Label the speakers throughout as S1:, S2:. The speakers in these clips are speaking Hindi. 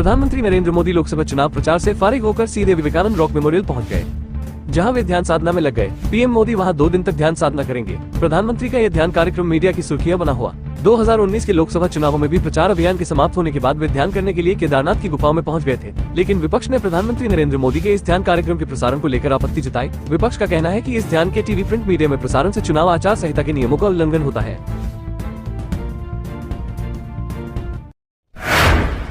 S1: प्रधानमंत्री नरेंद्र मोदी लोकसभा चुनाव प्रचार से फारिग होकर सीधे विवेकानंद रॉक मेमोरियल पहुंच गए, जहां वे ध्यान साधना में लग गए। पीएम मोदी वहां 2 दिन तक ध्यान साधना करेंगे। प्रधानमंत्री का यह ध्यान कार्यक्रम मीडिया की सुर्खियां बना हुआ। 2019 के लोकसभा चुनावों में भी प्रचार अभियान के समाप्त होने के बाद वे ध्यान करने के लिए केदारनाथ की गुफाओं में पहुंच गए थे, लेकिन विपक्ष ने प्रधानमंत्री नरेंद्र मोदी के इस ध्यान कार्यक्रम के प्रसारण को लेकर आपत्ति जताई। विपक्ष का कहना है कि इस ध्यान के टीवी प्रिंट मीडिया में प्रसारण से चुनाव आचार संहिता के नियमों का उल्लंघन होता है।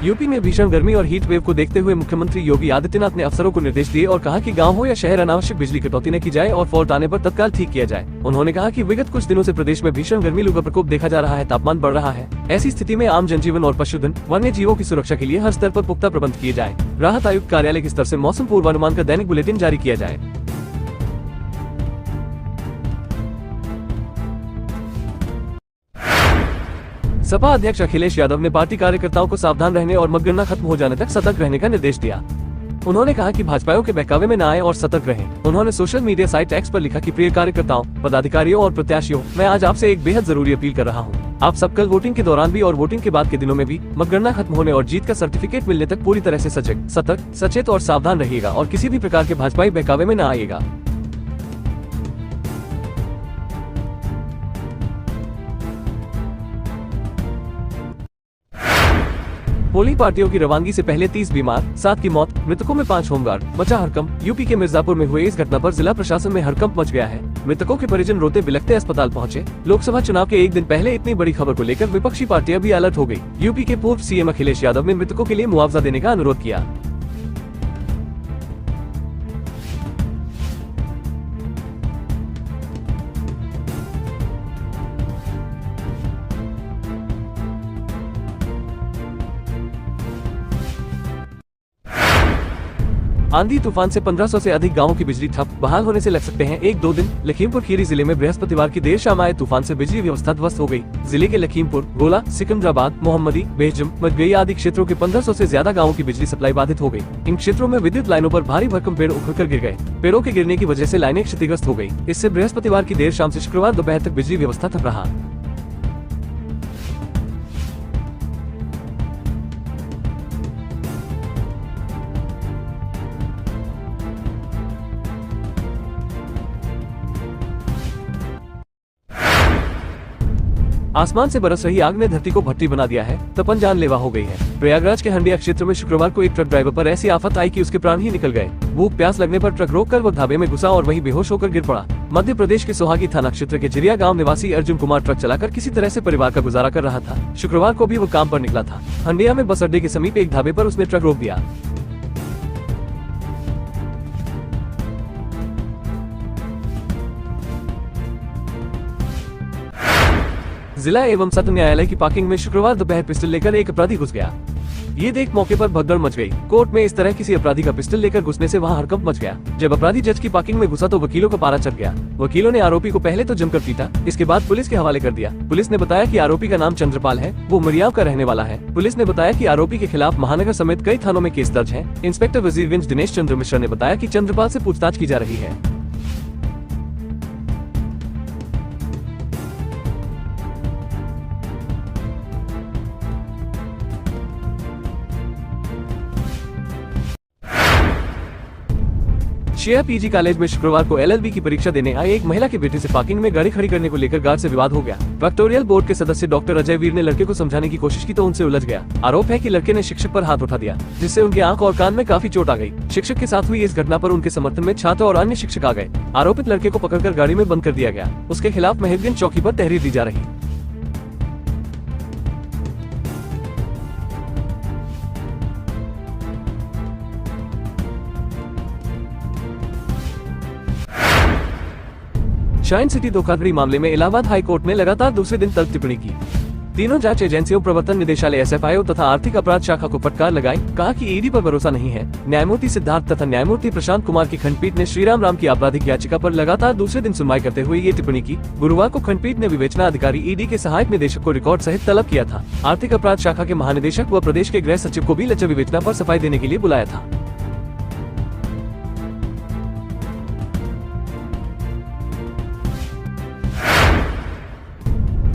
S1: यूपी में भीषण गर्मी और हीट वेव को देखते हुए मुख्यमंत्री योगी आदित्यनाथ ने अफसरों को निर्देश दिए और कहा कि गांव हो या शहर अनावश्यक बिजली कटौती न की जाए और फॉल्ट आने पर तत्काल ठीक किया जाए। उन्होंने कहा कि विगत कुछ दिनों से प्रदेश में भीषण गर्मी लू का प्रकोप देखा जा रहा है, तापमान बढ़ रहा है। ऐसी स्थिति में आम जनजीवन और पशुधन वन्य जीवों की सुरक्षा के लिए हर स्तर पर पुख्ता प्रबंध किए जाए। राहत आयुक्त कार्यालय के स्तर से मौसम पूर्वानुमान का दैनिक बुलेटिन जारी किया जाए। सपा अध्यक्ष अखिलेश यादव ने पार्टी कार्यकर्ताओं को सावधान रहने और मतगणना खत्म हो जाने तक सतर्क रहने का निर्देश दिया। उन्होंने कहा कि भाजपाइयों के बहकावे में न आए और सतर्क रहें। उन्होंने सोशल मीडिया साइट एक्स पर लिखा कि प्रिय कार्यकर्ताओं, पदाधिकारियों और प्रत्याशियों, मैं आज आपसे एक बेहद जरूरी अपील कर रहा हूं। आप सब कल वोटिंग के दौरान भी और वोटिंग के बाद के दिनों में भी मतगणना खत्म होने और जीत का सर्टिफिकेट मिलने तक पूरी तरह से सजग, सतर्क, सचेत और सावधान रहिएगा और किसी भी प्रकार के भाजपाई बहकावे में न आइएगा। पोलिंग पार्टियों की रवानगी से पहले 30 बीमार, 7 की मौत, मृतकों में 5 होमगार्ड, मचा हड़कंप। यूपी के मिर्जापुर में हुए इस घटना पर जिला प्रशासन में हड़कंप मच गया है। मृतकों के परिजन रोते बिलखते अस्पताल पहुंचे। लोकसभा चुनाव के एक दिन पहले इतनी बड़ी खबर को लेकर विपक्षी पार्टियां भी अलर्ट हो गयी। यूपी के पूर्व सीएम अखिलेश यादव ने मृतकों के लिए मुआवजा देने का अनुरोध किया। आंधी तूफान से 1500 से अधिक गांवों की बिजली ठप, बहाल होने से लग सकते हैं 1-2 दिन। लखीमपुर खीरी जिले में बृहस्पतिवार की देर शाम आए तूफान से बिजली व्यवस्था ध्वस्त हो गई। जिले के लखीमपुर, गोला, सिकंदराबाद, मोहम्मदी, बेहजम, मजगई आदि क्षेत्रों के 1500 से ज्यादा गाँवों की बिजली सप्लाई बाधित हो गई। इन क्षेत्रों में विद्युत लाइनों पर भारी भरकम पेड़ उखड़कर गिर गए। पेड़ों के गिरने की वजह से लाइनें क्षतिग्रस्त हो गयी। इससे बृहस्पतिवार की देर शाम से शुक्रवार दोपहर तक बिजली व्यवस्था ठप रहा। आसमान से बरस रही आग ने धरती को भट्टी बना दिया है, तपन जानलेवा हो गई है। प्रयागराज के हंडिया क्षेत्र में शुक्रवार को एक ट्रक ड्राइवर पर ऐसी आफत आई कि उसके प्राण ही निकल गए। भूख प्यास लगने पर ट्रक रोककर वो ढाबे में घुसा और वहीं बेहोश होकर गिर पड़ा। मध्य प्रदेश के सोहागी थाना क्षेत्र के जिरिया गांव निवासी अर्जुन कुमार ट्रक चलाकर किसी तरह से परिवार का गुजारा कर रहा था। शुक्रवार को भी वो काम पर निकला था। हंडिया में बस अड्डे के समीप एक ढाबे पर उसने ट्रक रोक दिया। जिला एवं सत्र न्यायालय की पार्किंग में शुक्रवार दोपहर पिस्टल लेकर एक अपराधी घुस गया। ये देख मौके पर भगदड़ मच गई। कोर्ट में इस तरह किसी अपराधी का पिस्टल लेकर घुसने से वहां हड़कंप मच गया। जब अपराधी जज की पार्किंग में घुसा तो वकीलों का पारा चढ़ गया। वकीलों ने आरोपी को पहले तो जमकर पीटा, इसके बाद पुलिस के हवाले कर दिया। पुलिस ने बताया कि आरोपी का नाम चंद्रपाल है, वो मरियाव का रहने वाला है। पुलिस ने बताया कि आरोपी के खिलाफ महानगर समेत कई थानों में केस दर्ज है। इंस्पेक्टर वजीरगंज दिनेश चंद्र मिश्रा ने बताया कि चंद्रपाल से पूछताछ की जा रही है। शेयर पीजी कॉलेज में शुक्रवार को एलएलबी की परीक्षा देने आई एक महिला के बेटे से पार्किंग में गाड़ी खड़ी करने को लेकर गार्ड से विवाद हो गया। फैक्टोरियल बोर्ड के सदस्य डॉक्टर अजय वीर ने लड़के को समझाने की कोशिश की तो उनसे उलझ गया। आरोप है कि लड़के ने शिक्षक पर हाथ उठा दिया, जिससे उनकी आंख और कान में काफी चोट आ गई। शिक्षक के साथ हुई इस घटना पर उनके समर्थन में छात्र और अन्य शिक्षक आ गए। आरोपित लड़के को पकड़कर गाड़ी में बंद कर दिया गया। उसके खिलाफ महबूबगंज चौकी पर तहरीर दी जा रही। शाइन सिटी धोखाधड़ी मामले में इलाहाबाद हाई कोर्ट ने लगातार दूसरे दिन तल्ख टिप्पणी की। तीनों जांच एजेंसियों, प्रवर्तन निदेशालय एसएफआईओ तथा आर्थिक अपराध शाखा को फटकार लगाई। कहा कि ईडी पर भरोसा नहीं है। न्यायमूर्ति सिद्धार्थ तथा न्यायमूर्ति प्रशांत कुमार की खंडपीठ ने श्रीराम की आपराधिक याचिका पर लगातार दूसरे दिन सुनवाई करते हुए ये टिप्पणी की। गुरुवार को खंडपीठ ने विवेचना अधिकारी ईडी के सहायक निदेशक को रिकॉर्ड सहित तलब किया था। आर्थिक अपराध शाखा के महानिदेशक व प्रदेश के गृह सचिव को भी लज्जा विवेचना पर सफाई देने के लिए बुलाया था।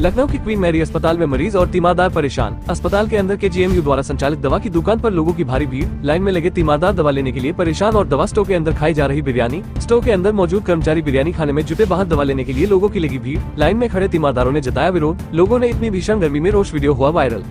S1: लखनऊ की क्वीन मैरी अस्पताल में मरीज और तीमारदार परेशान। अस्पताल के अंदर KGMU द्वारा संचालित दवा की दुकान पर लोगों की भारी भीड़। लाइन में लगे तीमारदार दवा लेने के लिए परेशान और दवा स्टोर के अंदर खाई जा रही बिरयानी। स्टोर के अंदर मौजूद कर्मचारी बिरयानी खाने में जुटे, बाहर दवा लेने के लिए लोगों की लगी भीड़। लाइन में खड़े तीमारदारों ने जताया विरोध। लोगों ने इतनी भीषण गर्मी में रोष वीडियो हुआ वायरल।